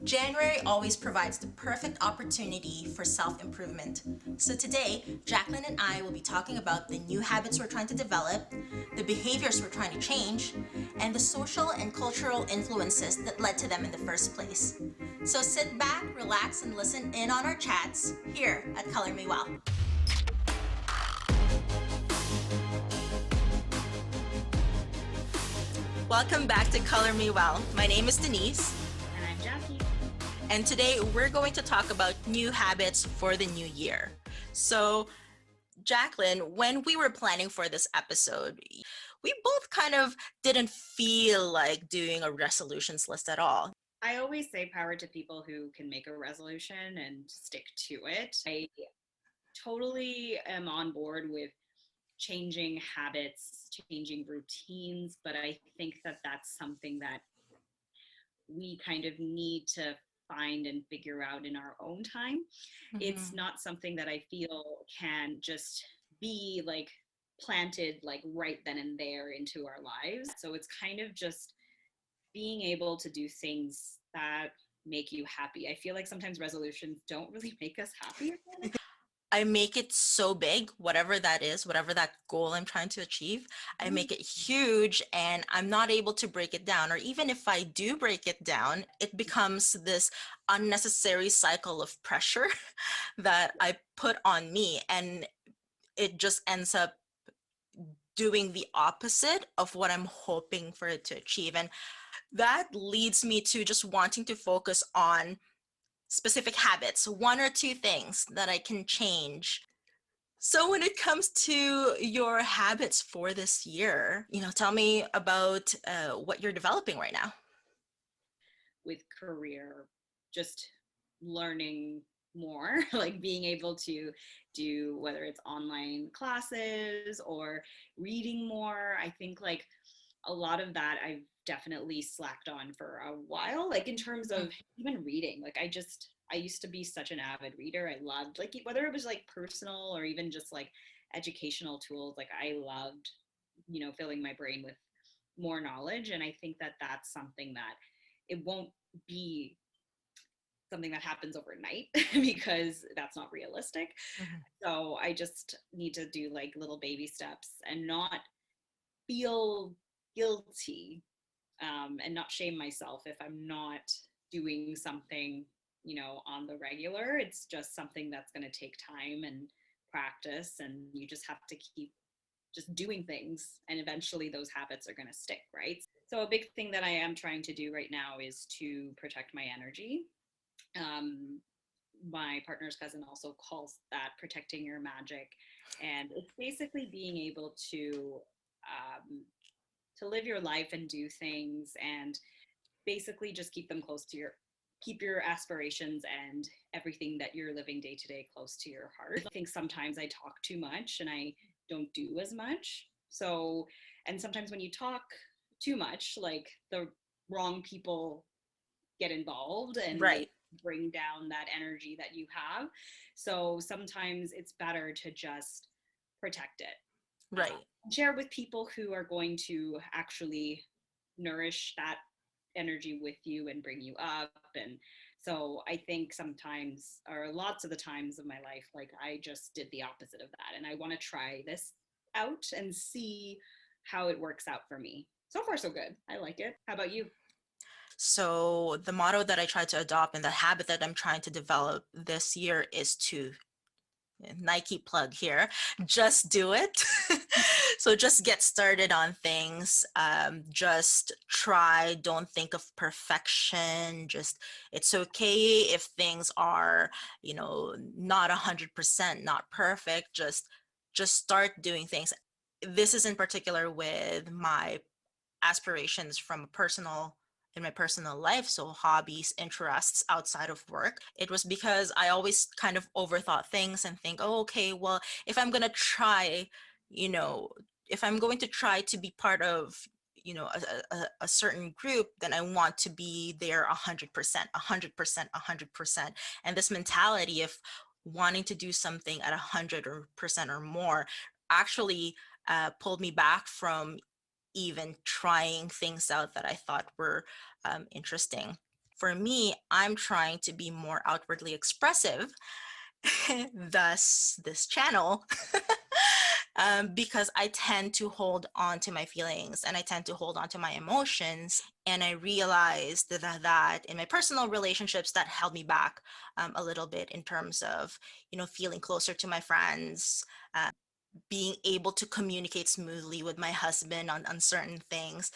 January always provides the perfect opportunity for self-improvement. So today, Jaclyn and I will be talking about the new habits we're trying to develop, the behaviors we're trying to change, and the social and cultural influences that led to them in the first place. So sit back, relax, and listen in on our chats here at Color Me Well. Welcome back to Color Me Well. My name is Denise. And I'm Jackie. And today we're going to talk about new habits for the new year. So, Jaclyn, when we were planning for this episode, we both kind of didn't feel like doing a resolutions list at all. I always say power to people who can make a resolution and stick to it. I totally am on board with changing habits, changing routines, but I think that that's something that we kind of need to find and figure out in our own time. It's not something that I feel can just be like planted like right then and there into our lives. So it's kind of just being able to do things that make you happy. I feel like sometimes resolutions don't really make us happy. I make it so big, whatever that is, whatever that goal I'm trying to achieve, I make it huge and I'm not able to break it down. Or even if I do break it down, it becomes this unnecessary cycle of pressure that I put on me. And it just ends up doing the opposite of what I'm hoping for it to achieve. And that leads me to just wanting to focus on specific habits, one or two things that I can change. So when it comes to your habits for this year, tell me about what you're developing right now. With career, just learning more, like being able to do whether it's online classes or reading more. I think like a lot of that I've definitely slacked on for a while, like in terms of even reading. Like I used to be such an avid reader. I loved like whether it was like personal or even just like educational tools. Like I loved, filling my brain with more knowledge. And I think that that's something that it won't be something that happens overnight because that's not realistic. Mhm. So I just need to do like little baby steps and not feel guilty, and not shame myself if I'm not doing something, on the regular. It's just something that's going to take time and practice, and you just have to keep just doing things, and eventually those habits are going to stick, right? So a big thing that I am trying to do right now is to protect my energy. um, my partner's cousin also calls that protecting your magic, and it's basically being able um, to live your life and do things, and basically just keep your aspirations and everything that you're living day to day close to your heart. I think sometimes I talk too much and I don't do as much. So, and sometimes when you talk too much, like the wrong people get involved and they Right, bring down that energy that you have. So sometimes it's better to just protect it. right. Share with people who are going to actually nourish that energy with you and bring you up. And so I think sometimes, or lots of the times of my life, like I just did the opposite of that. And I want to try this out and see how it works out for me. So far, so good. I like it. How about you? So the motto that I try to adopt and the habit that I'm trying to develop this year is to Nike plug here, just do it. So just get started on things. Just try. Don't think of perfection. Just it's okay if things are, not 100%, not perfect. Just start doing things. This is in particular with my aspirations from personal in my personal life, so hobbies, interests outside of work. It was because I always kind of overthought things and think, oh, okay, well, if I'm going to try, you know if I'm going to try to be part of a certain group, then I want to be there 100%, 100%, 100%. And this mentality of wanting to do something at 100% or more actually pulled me back from even trying things out that I thought were interesting. for me, I'm trying to be more outwardly expressive, thus this channel. Because I tend to hold on to my feelings and I tend to hold on to my emotions. And I realized that in my personal relationships, that held me back a little bit in terms of, feeling closer to my friends, being able to communicate smoothly with my husband on certain things.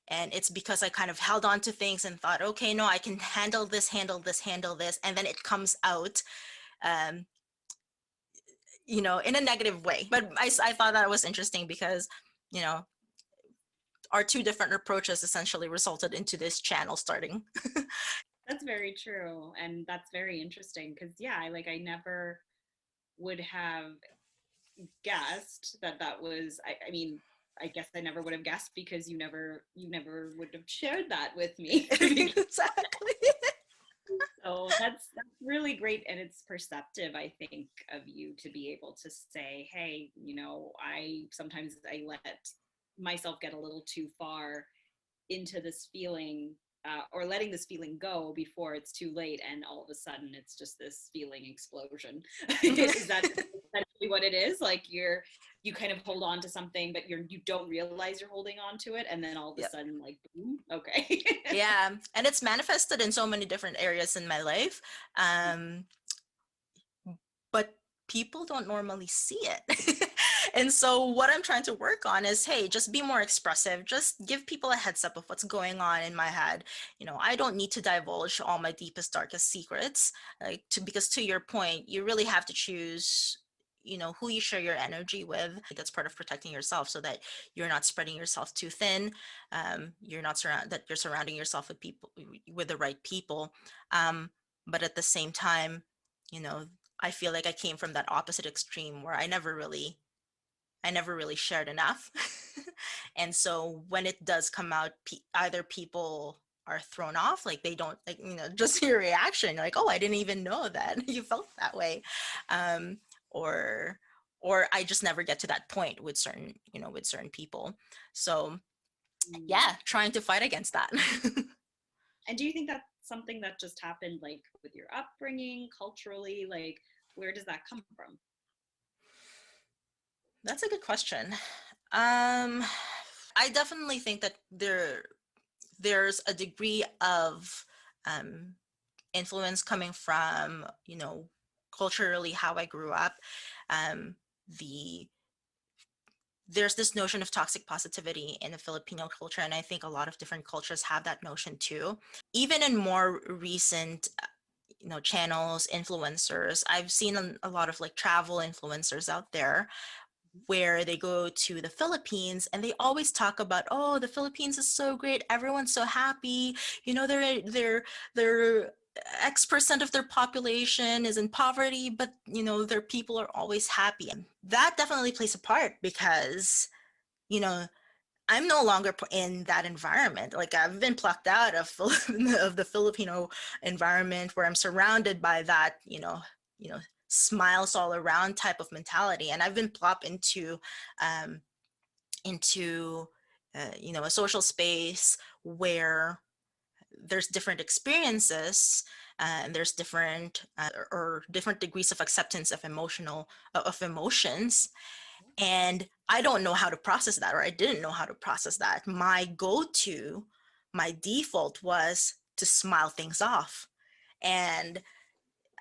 And it's because I kind of held on to things and thought, okay, no, I can handle this, handle this, handle this. And then it comes out, um, in a negative way. But I thought that was interesting because, you know, our two different approaches essentially resulted into this channel starting. That's very true. And that's very interesting because, yeah, I never would have guessed that that was, I mean, I guess I never would have guessed because you never would have shared that with me. Exactly. So that's really great, and it's perceptive, I think, of you to be able to say, hey, I sometimes I let myself get a little too far into this feeling, or letting this feeling go before it's too late, and all of a sudden it's just this feeling explosion. Is that essentially what it is? Like you kind of hold on to something, but you don't realize you're holding on to it, and then all of a Yep. sudden, like, boom, okay. Yeah. And it's manifested in so many different areas in my life. Um, but people don't normally see it. And so what I'm trying to work on is, hey, just be more expressive. Just give people a heads up of what's going on in my head. I don't need to divulge all my deepest, darkest secrets. Because to your point, you really have to choose, who you share your energy with. That's part of protecting yourself so that you're not spreading yourself too thin. That you're surrounding yourself with people, with the right people. But at the same time, you know, I feel like I came from that opposite extreme where I never really shared enough. And so when it does come out, either people are thrown off, like they don't like, just your reaction, like, oh, I didn't even know that you felt that way. Um, or or I just never get to that point with certain people. So yeah, trying to fight against that. And do you think that's something that just happened like with your upbringing, culturally? Like, where does that come from? That's a good question. Um, I definitely think that there's a degree of um, influence coming from, culturally how I grew up. Um, the there's this notion of toxic positivity in the Filipino culture, and I think a lot of different cultures have that notion too. Even in more recent, channels, influencers, I've seen a lot of like travel influencers out there where they go to the Philippines and they always talk about, oh, the Philippines is so great, everyone's so happy, they're X% of their population is in poverty, but their people are always happy. And that definitely plays a part because, you know, I'm no longer in that environment. Like I've been plucked out of of the Filipino environment where I'm surrounded by that, smiles all around type of mentality, and I've been plopped um, into a social space where there's different experiences and there's different or different degrees of acceptance of emotions, and I don't know how to process that, or I didn't know how to process that. My default was to smile things off. And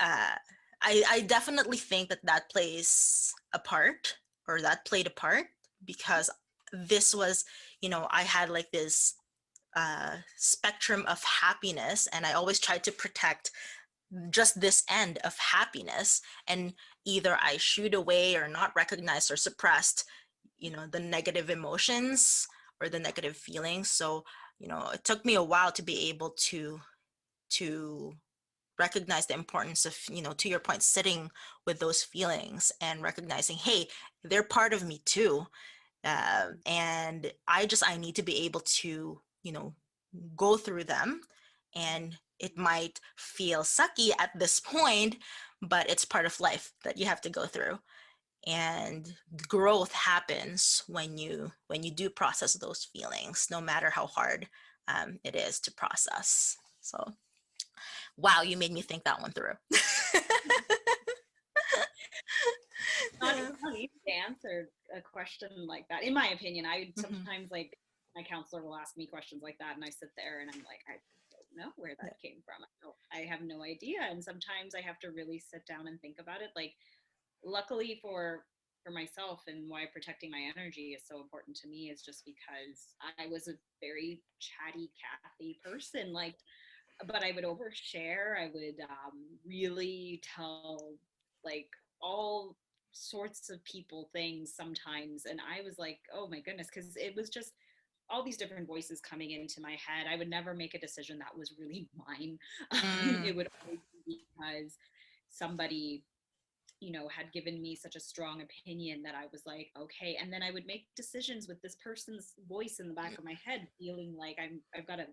uh, I definitely think that plays a part, or that played a part, because this was, I had like this spectrum of happiness, and I always tried to protect just this end of happiness, and either I shoot away or not recognized or suppressed the negative emotions or the negative feelings. So it took me a while to be able to recognize the importance of, to your point, sitting with those feelings and recognizing, hey, they're part of me too. And I need to be able to go through them, and it might feel sucky at this point, but it's part of life that you have to go through, and growth happens when you do process those feelings, no matter how hard it is to process. So Wow, you made me think that one through. Not easy to answer a question like that. In my opinion, I would Mhm. sometimes like my counselor will ask me questions like that, and I sit there and I'm like, I don't know where Yeah. that came from. I have no idea. And sometimes I have to really sit down and think about it. Like, luckily for myself, and why protecting my energy is so important to me is just because I was a very chatty Cathy person. Like, but I would overshare. I would really tell like all sorts of people things sometimes, and I was like, oh my goodness, because it was just all these different voices coming into my head. I would never make a decision that was really mine. Mm, It would always be because somebody, had given me such a strong opinion that I was like, okay. And then I would make decisions with this person's voice in the back of my head, feeling like I've got a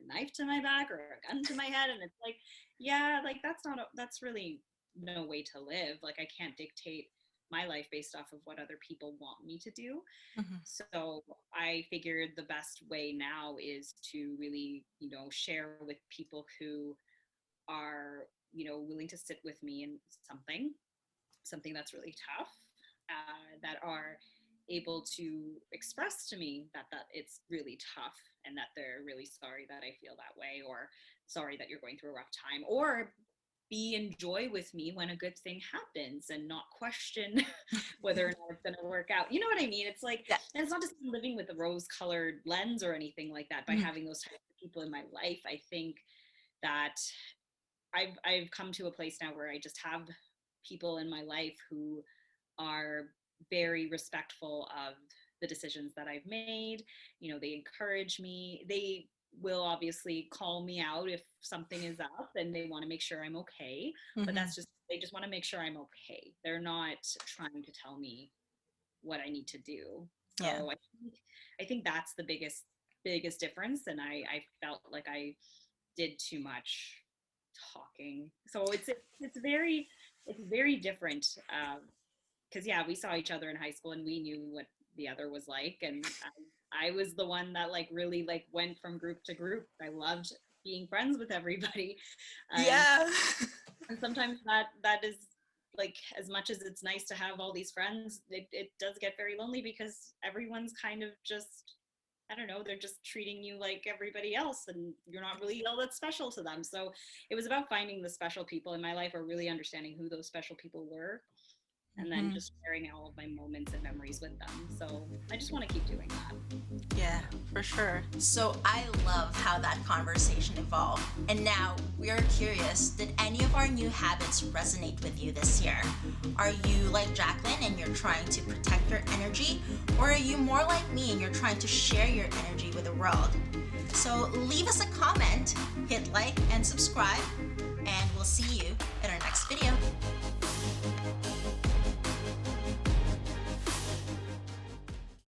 knife to my back or a gun to my head. And it's like, yeah, like that's really no way to live. Like, I can't dictate my life based off of what other people want me to do. mhm, So I figured the best way now is to really, share with people who are, willing to sit with me in something that's really tough, that are able to express to me that it's really tough, and that they're really sorry that I feel that way, or sorry that you're going through a rough time, or be in joy with me when a good thing happens and not question whether or not it's going to work out. You know what I mean? It's like, yeah. and it's not just living with a rose colored lens or anything like that. By Mhm, having those types of people in my life, I think that I've come to a place now where I just have people in my life who are very respectful of the decisions that I've made. They encourage me. They will obviously call me out if something is up, and they want to make sure I'm okay. But mhm, they just want to make sure I'm okay. They're not trying to tell me what I need to do. yeah. So I think that's the biggest difference. And I felt like I did too much talking. So it's very different. Because yeah, we saw each other in high school and we knew what the other was like, and I was the one that like really like went from group to group. I loved being friends with everybody, and Yeah. sometimes that is like, as much as it's nice to have all these friends, it does get very lonely because everyone's kind of just, I don't know, they're just treating you like everybody else, and you're not really all that special to them. So it was about finding the special people in my life, or really understanding who those special people were, and then Mhm. just sharing all of my moments and memories with them. So I just want to keep doing that. Yeah, for sure. So I love how that conversation evolved. And now we're curious, did any of our new habits resonate with you this year? Are you like Jaclyn and you're trying to protect your energy? Or are you more like me and you're trying to share your energy with the world? So leave us a comment, hit like and subscribe, and we'll see you in our next video.